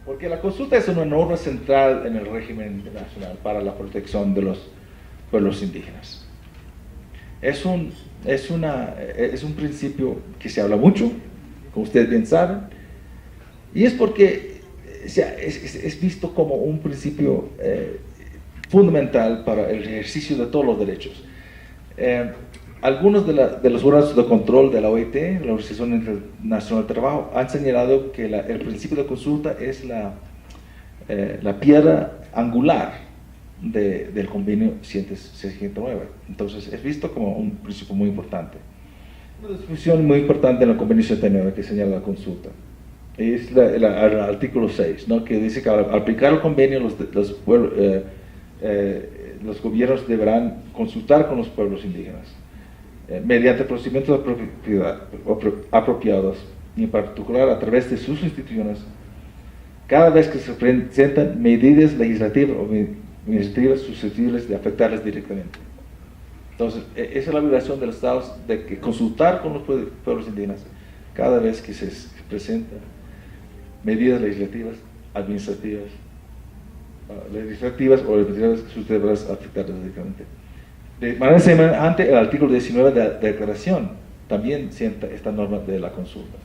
Porque la consulta es una norma central en el régimen internacional para la protección de los pueblos indígenas. Es un principio que se habla mucho, como ustedes bien saben, y es porque es visto como un principio fundamental para el ejercicio de todos los derechos. Algunos de los órganos de control de la OIT, la Organización Internacional del Trabajo, han señalado que el principio de consulta es la piedra angular del convenio 169. Entonces es visto como un principio muy importante. Una discusión muy importante en el convenio 169 que señala la consulta es el artículo 6, ¿no? Que dice que al aplicar el convenio los gobiernos deberán consultar con los pueblos indígenas mediante procedimientos apropiados y en particular a través de sus instituciones cada vez que se presentan medidas legislativas o administrativas susceptibles de afectarles directamente. Entonces, esa es la obligación de los estados de consultar con los pueblos indígenas cada vez que se presentan medidas legislativas, administrativas o administrativas susceptibles de afectarles directamente. De manera semejante, el artículo 19 de la declaración también sienta esta norma de la consulta.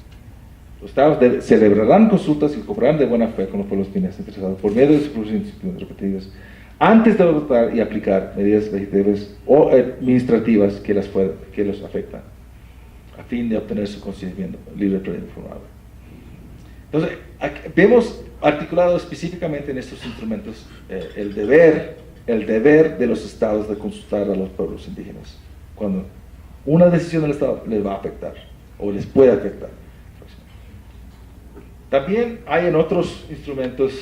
Los estados celebrarán consultas y cooperarán de buena fe con los pueblos indígenas interesados por medio de sus procedimientos repetidos antes de adoptar y aplicar medidas legislativas o administrativas que los afectan, a fin de obtener su consentimiento libre e informado. Entonces, vemos articulado específicamente en estos instrumentos el deber de los estados de consultar a los pueblos indígenas cuando una decisión del estado les va a afectar o les puede afectar. También hay en otros instrumentos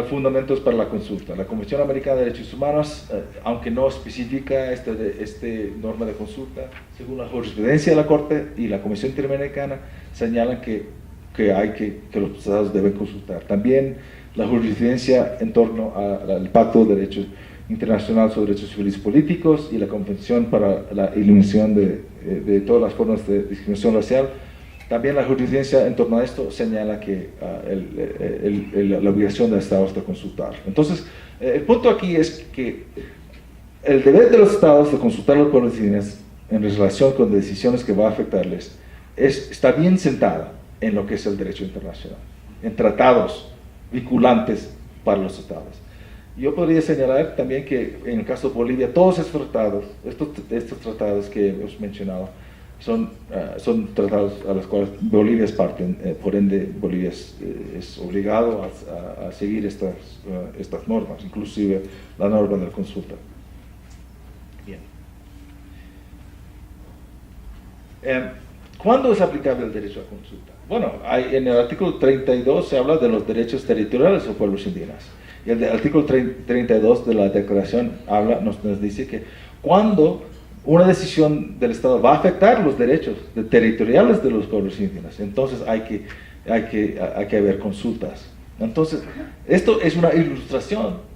fundamentos para la consulta. La Convención Americana de Derechos Humanos, aunque no especifica este norma de consulta, según la jurisprudencia de la Corte y la Convención Interamericana, señalan que los estados deben consultar. También la jurisprudencia en torno al Pacto de Derechos Internacional sobre Derechos Civiles y Políticos y la Convención para la Eliminación de todas las formas de discriminación racial. También la jurisprudencia en torno a esto señala que la obligación de los estados de consultar. Entonces, el punto aquí es que el deber de los estados de consultar a los pueblos indígenas en relación con decisiones que va a afectarles está bien sentada en lo que es el derecho internacional, en tratados vinculantes para los estados. Yo podría señalar también que en el caso de Bolivia, todos estos tratados que hemos mencionado, son tratados a los cuales Bolivia es parte, por ende Bolivia es obligado a seguir estas normas, inclusive la norma de la consulta. Bien. ¿Cuándo es aplicable el derecho a consulta? Bueno, en el artículo 32 se habla de los derechos territoriales de los pueblos indígenas. Y el artículo 32 de la declaración nos dice que cuando una decisión del Estado va a afectar los derechos territoriales de los pueblos indígenas, entonces hay que haber consultas. Entonces, esto es una ilustración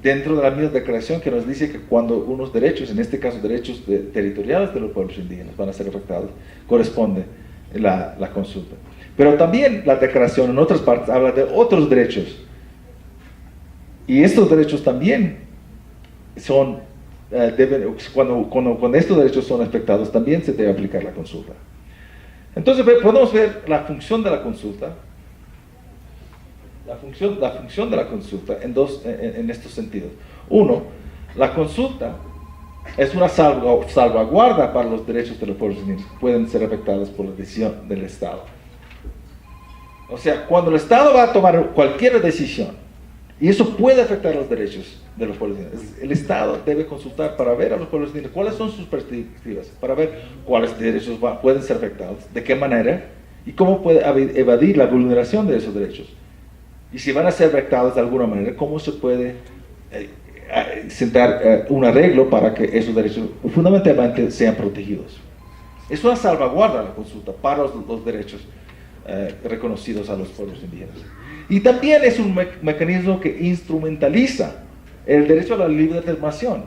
dentro de la misma declaración que nos dice que cuando unos derechos, en este caso derechos territoriales de los pueblos indígenas, van a ser afectados, corresponde la consulta. Pero también la declaración en otras partes habla de otros derechos. Y estos derechos también son cuando estos derechos son afectados, también se debe aplicar la consulta. Entonces podemos ver la función de la consulta, la función de la consulta en estos sentidos. Uno, la consulta es una salvaguarda para los derechos de los pueblos indígenas que pueden ser afectados por la decisión del Estado. O sea, cuando el Estado va a tomar cualquier decisión, y eso puede afectar los derechos de los pueblos indígenas, el Estado debe consultar para ver a los pueblos indígenas cuáles son sus perspectivas, para ver cuáles derechos pueden ser afectados, de qué manera, y cómo puede evadir la vulneración de esos derechos. Y si van a ser afectados de alguna manera, cómo se puede sentar un arreglo para que esos derechos fundamentalmente sean protegidos. Es una salvaguarda la consulta para los derechos reconocidos a los pueblos indígenas. Y también es un mecanismo que instrumentaliza el derecho a la libre determinación.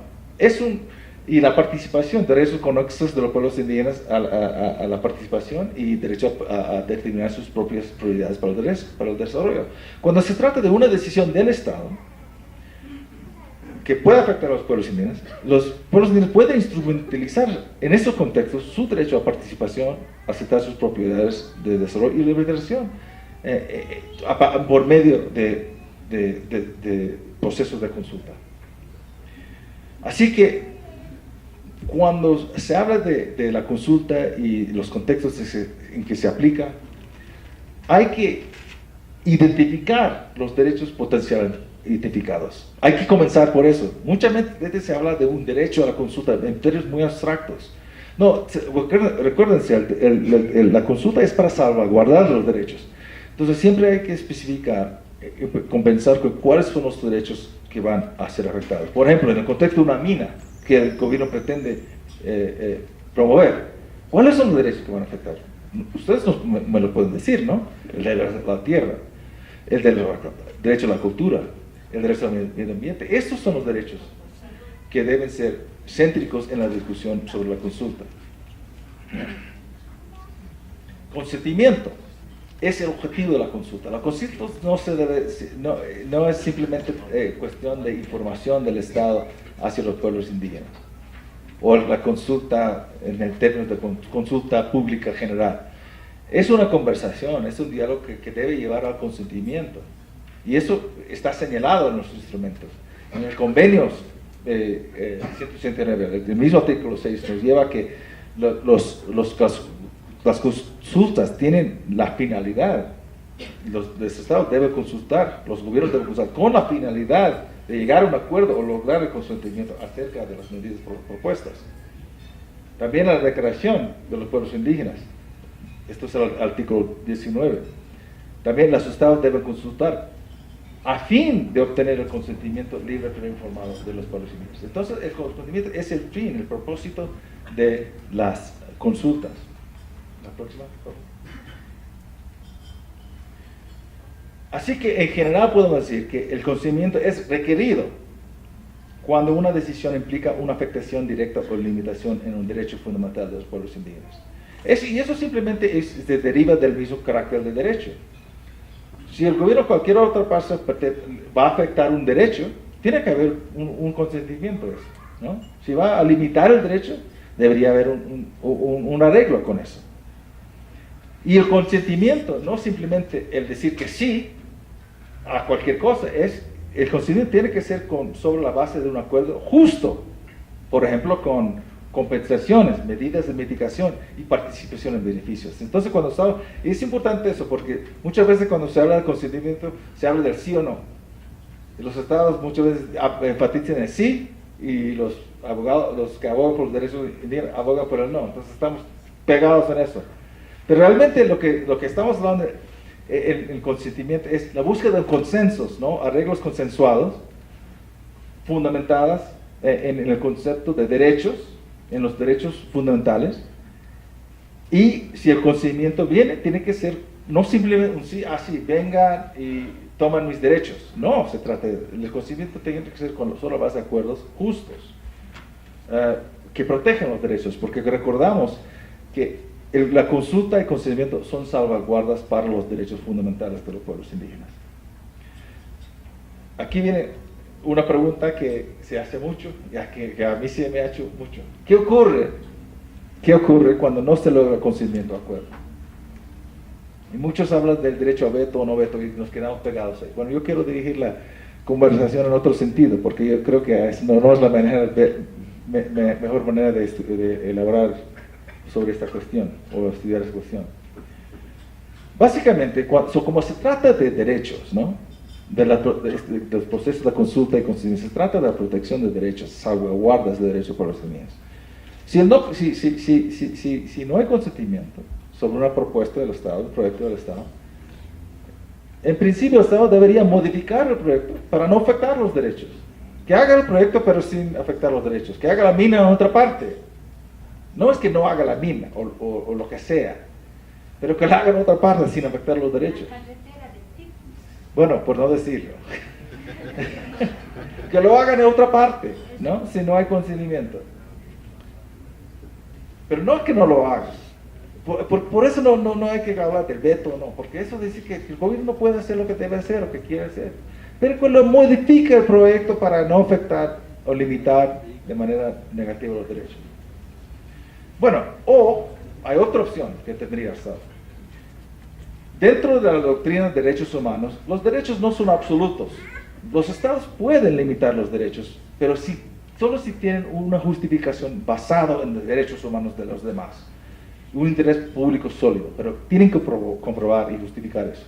Y la participación, derechos conexos de los pueblos indígenas a la participación y derecho a determinar sus propias prioridades para el desarrollo. Cuando se trata de una decisión del Estado que puede afectar a los pueblos indígenas, los pueblos indígenas pueden instrumentalizar en esos contextos su derecho a participación, aceptar sus propiedades de desarrollo y liberación por medio de procesos de consulta. Así que cuando se habla de la consulta y los contextos en que se aplica, hay que identificar los derechos potencialmente identificados. Hay que comenzar por eso. Muchas veces se habla de un derecho a la consulta en términos muy abstractos. No, recuérdense, la consulta es para salvaguardar los derechos. Entonces siempre hay que especificar, compensar con cuáles son los derechos que van a ser afectados. Por ejemplo, en el contexto de una mina que el gobierno pretende promover, ¿cuáles son los derechos que van a afectar? Ustedes me lo pueden decir, ¿no? El de la tierra, el del derecho a la cultura, el derecho al medio ambiente. Estos son los derechos que deben ser céntricos en la discusión sobre la consulta. Consentimiento es el objetivo de la consulta. La consulta no es simplemente cuestión de información del Estado hacia los pueblos indígenas, o la consulta en el término de consulta pública general. Es una conversación, es un diálogo que debe llevar al consentimiento. Y eso está señalado en los instrumentos. En el convenio 169, el mismo artículo 6, nos lleva a que las consultas tienen la finalidad, los estados deben consultar, los gobiernos deben consultar con la finalidad de llegar a un acuerdo o lograr el consentimiento acerca de las medidas propuestas. También la declaración de los pueblos indígenas, esto es el artículo 19, también los estados deben consultar a fin de obtener el consentimiento libre pero informado de los pueblos indígenas. Entonces el consentimiento es el fin, el propósito de las consultas. La próxima, por favor. Así que en general podemos decir que el consentimiento es requerido cuando una decisión implica una afectación directa o limitación en un derecho fundamental de los pueblos indígenas. Y eso simplemente se deriva del mismo carácter del derecho. Si el gobierno o cualquier otra parte va a afectar un derecho, tiene que haber un consentimiento de eso, ¿no? Si va a limitar el derecho, debería haber un arreglo con eso. Y el consentimiento, no simplemente el decir que sí a cualquier cosa, el consentimiento tiene que ser sobre la base de un acuerdo justo, por ejemplo, con compensaciones, medidas de mitigación y participación en beneficios. Entonces, es importante eso, porque muchas veces cuando se habla de consentimiento, se habla del sí o no. Y los estados muchas veces enfatizan el sí, y los abogados, los que abogan por los derechos indígenas, abogan por el no. Entonces estamos pegados en eso. Pero realmente lo que estamos hablando el consentimiento es la búsqueda de consensos, ¿no? Arreglos consensuados, fundamentadas en el concepto de derechos, en los derechos fundamentales. Y si el consentimiento viene, tiene que ser no simplemente un sí, así, vengan y toman mis derechos. No, el consentimiento tiene que ser solo a base de acuerdos justos, que protegen los derechos, porque recordamos que la consulta y consentimiento son salvaguardas para los derechos fundamentales de los pueblos indígenas. Aquí viene una pregunta que se hace mucho, ya que a mí se me ha hecho mucho. ¿Qué ocurre? ¿Qué ocurre cuando no se logra consentimiento o acuerdo? Y muchos hablan del derecho a veto o no veto y nos quedamos pegados ahí. Bueno, yo quiero dirigir la conversación en otro sentido, porque yo creo que no es la mejor manera de elaborar sobre esta cuestión o estudiar esta cuestión. Básicamente, como se trata de derechos, ¿no? De los procesos de consulta y consentimiento, se trata de la protección de derechos, salvaguardas de derechos por los indígenas. Si no hay consentimiento sobre una propuesta del Estado, un proyecto del Estado, en principio el Estado debería modificar el proyecto para no afectar los derechos. Que haga el proyecto pero sin afectar los derechos. Que haga la mina en otra parte. No es que no haga la mina o lo que sea, pero que la haga en otra parte sin afectar los derechos. Bueno, por no decirlo. Que lo hagan en otra parte, ¿no? Si no hay consentimiento. Pero no es que no lo haga. Por eso no hay que hablar del veto, no, porque eso dice que el gobierno no puede hacer lo que debe hacer o que quiere hacer. Pero cuando modifica el proyecto para no afectar o limitar de manera negativa los derechos. Bueno, o hay otra opción que tendría el Estado. Dentro de la doctrina de derechos humanos, los derechos no son absolutos. Los estados pueden limitar los derechos, pero solo si tienen una justificación basada en los derechos humanos de los demás. Un interés público sólido, pero tienen que comprobar y justificar eso.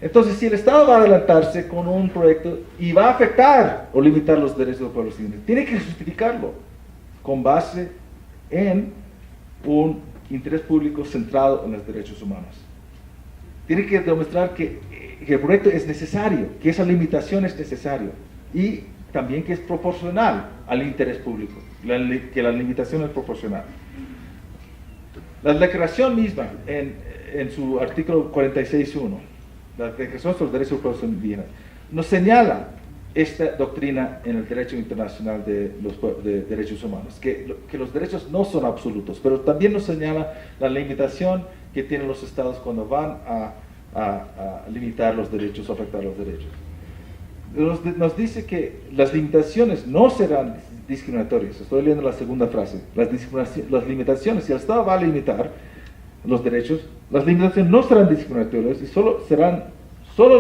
Entonces, si el Estado va a adelantarse con un proyecto y va a afectar o limitar los derechos de los pueblos indígenas, tiene que justificarlo con base en un interés público centrado en los derechos humanos. Tiene que demostrar que el proyecto es necesario, que esa limitación es necesaria y también que es proporcional al interés público, que la limitación es proporcional. La declaración misma, en su artículo 46.1, la Declaración sobre los Derechos de los Pueblos Indígenas, nos señala esta doctrina en el derecho internacional de derechos humanos, que los derechos no son absolutos, pero también nos señala la limitación que tienen los estados cuando van a limitar los derechos o afectar los derechos. Nos dice que las limitaciones no serán discriminatorias. Estoy leyendo la segunda frase. Las limitaciones, si el Estado va a limitar los derechos, las limitaciones no serán discriminatorias y serán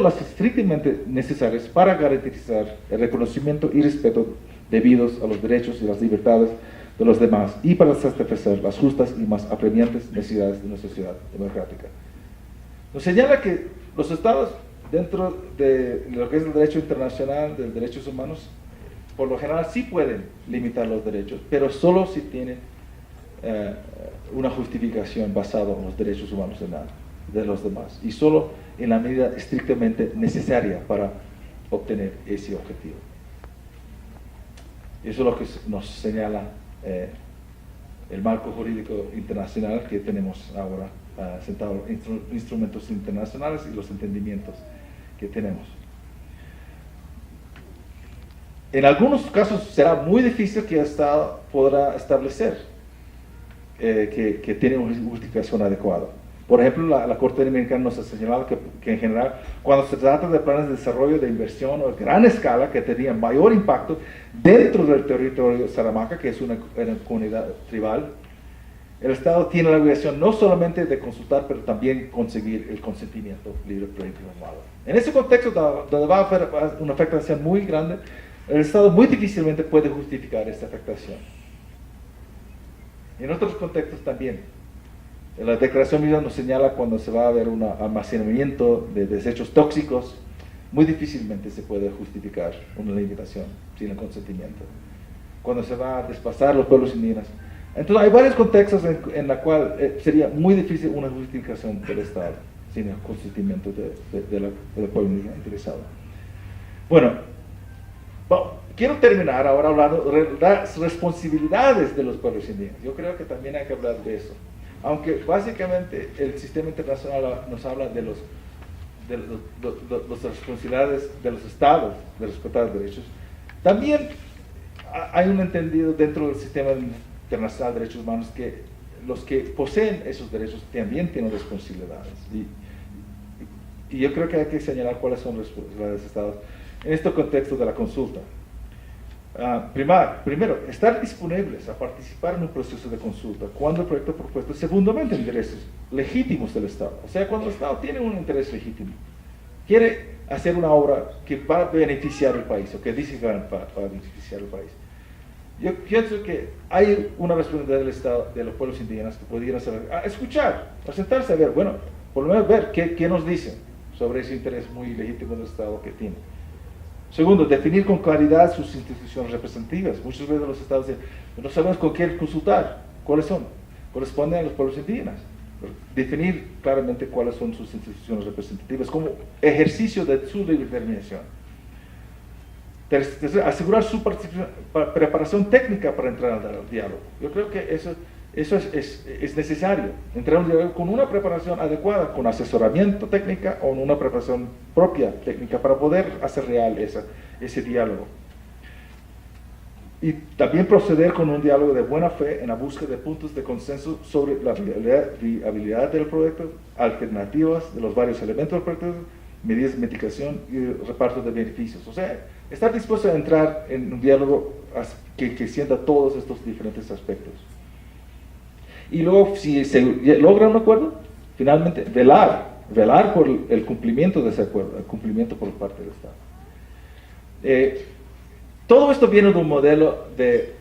las estrictamente necesarias para garantizar el reconocimiento y respeto debidos a los derechos y las libertades de los demás y para satisfacer las justas y más apremiantes necesidades de nuestra sociedad democrática. Nos señala que los estados, dentro de lo que es el derecho internacional de derechos humanos, por lo general sí pueden limitar los derechos, pero solo si tienen una justificación basada en los derechos humanos de los demás y solo en la medida estrictamente necesaria para obtener ese objetivo. Eso es lo que nos señala el marco jurídico internacional que tenemos ahora sentado, instrumentos internacionales y los entendimientos que tenemos. En algunos casos será muy difícil que el Estado podrá establecer que tiene una justificación adecuada. Por ejemplo, la Corte Interamericana nos ha señalado que en general, cuando se trata de planes de desarrollo de inversión a gran escala que tenían mayor impacto dentro del territorio de Saramaca, que es una comunidad tribal, el Estado tiene la obligación no solamente de consultar, pero también conseguir el consentimiento libre, pleno y informado. En ese contexto, donde va a haber una afectación muy grande, el Estado muy difícilmente puede justificar esta afectación. En otros contextos también. La declaración misma nos señala cuando se va a ver un almacenamiento de desechos tóxicos, muy difícilmente se puede justificar una limitación sin el consentimiento. Cuando se va a desplazar los pueblos indígenas. Entonces hay varios contextos en los cuales sería muy difícil una justificación del Estado sin el consentimiento del pueblo indígena interesado. Bueno, quiero terminar ahora hablando de las responsabilidades de los pueblos indígenas. Yo creo que también hay que hablar de eso. Aunque básicamente el sistema internacional nos habla de las responsabilidades de los estados de respetar los derechos, también hay un entendido dentro del sistema internacional de derechos humanos que los que poseen esos derechos también tienen responsabilidades. Y yo creo que hay que señalar cuáles son las responsabilidades de los estados en este contexto de la consulta. Primero, estar disponibles a participar en un proceso de consulta cuando el proyecto propuesto se fundamenta en intereses legítimos del Estado. O sea, cuando el Estado tiene un interés legítimo, quiere hacer una obra que va a beneficiar al país, o que dice que va a beneficiar al país. Yo pienso que hay una responsabilidad del Estado, de los pueblos indígenas, que podrían escuchar, a sentarse a ver, bueno, por lo menos ver qué nos dicen sobre ese interés muy legítimo del Estado que tiene. Segundo, definir con claridad sus instituciones representativas. Muchas veces los estados dicen, no sabemos con quién consultar. ¿Cuáles son? Corresponden a los pueblos indígenas. Definir claramente cuáles son sus instituciones representativas como ejercicio de su determinación. Tercero, asegurar su preparación técnica para entrar al diálogo. Yo creo que eso es necesario. Entrar al diálogo con una preparación adecuada, con asesoramiento técnica o una preparación propia técnica para poder hacer real ese diálogo. y también proceder con un diálogo de buena fe en la búsqueda de puntos de consenso sobre la viabilidad del proyecto, alternativas de los varios elementos del proyecto, medidas de mitigación y reparto de beneficios. O sea, estar dispuesto a entrar en un diálogo que sienta todos estos diferentes aspectos. Y luego, si se logra un acuerdo, finalmente velar por el cumplimiento de ese acuerdo, el cumplimiento por parte del Estado. Todo esto viene de un modelo de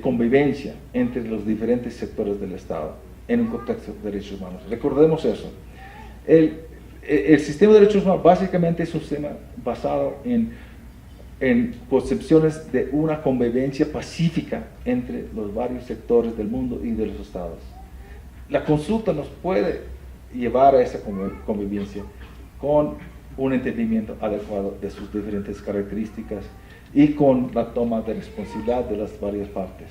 convivencia entre los diferentes sectores del Estado en un contexto de derechos humanos. Recordemos eso. El sistema de derechos humanos básicamente es un sistema basado en concepciones de una convivencia pacífica entre los varios sectores del mundo y de los estados. La consulta nos puede llevar a esa convivencia con un entendimiento adecuado de sus diferentes características y con la toma de responsabilidad de las varias partes.